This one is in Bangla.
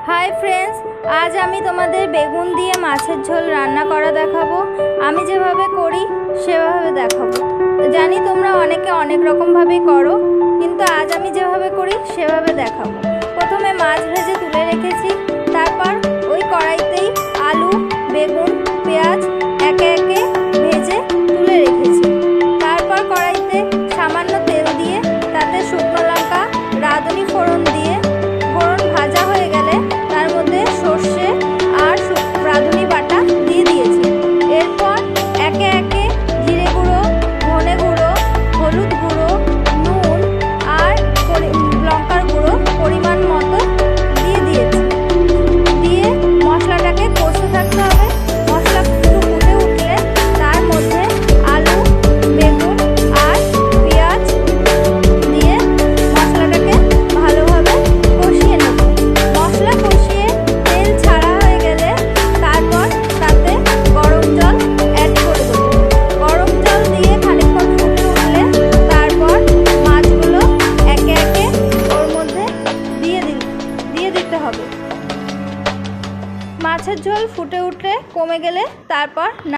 हाय फ्रेंड्स, आज आमी तोमादेर बेगुन दिए माछेर झोल रान्ना करा देखाबो। आमी जेभाबे करी सेभाबे देखाबो। जानी तोमरा अनेके अनेक रकम भावे करो, किन्तु आज आमी जेभाबे करी सेभाबे देखाबो। प्रथमे माछ भेजे तुले रेखेछि, तारपर ओई कड़ाइतेई आलू बेगुन पेঁয়াজ एके एके भेजे तुले रेखेछि। तारपर कड़ाइते सामान्य तेल दिए ताते शुकनो लंका राঁধুনি फोड़न दिए फोड़न भाजा হয়ে গেলে তার মধ্যে সরষে আর রাঁধুনি বাটা দিয়ে দিয়েছি। এরপর একে একে জিরে গুঁড়ো, ধনে গুঁড়ো, হলুদ গুঁড়ো, নুন আর লঙ্কার গুঁড়ো পরিমাণ মতো দিয়ে দিয়েছি। দিয়ে মশলাটাকে কষতে থাকতে হবে। মশলা একটু ফুটে উঠলে তার মধ্যে আলু বেগুন আর পেঁয়াজ দিয়ে মশলাটাকে ভালোভাবে কষিয়ে নেব। মশলা কষিয়ে তেল ছাড়া হয়ে গেলে তারপর তাতে গরম জল অ্যাড করে দেবো। গরম জল দিয়ে খানিকক্ষণ ফুটে উঠলে তারপর মাছগুলো একে একে ওর মধ্যে দিয়ে দিতে হবে। মাছের ঝোল ফুটে উঠলে কমে গেলে তারপর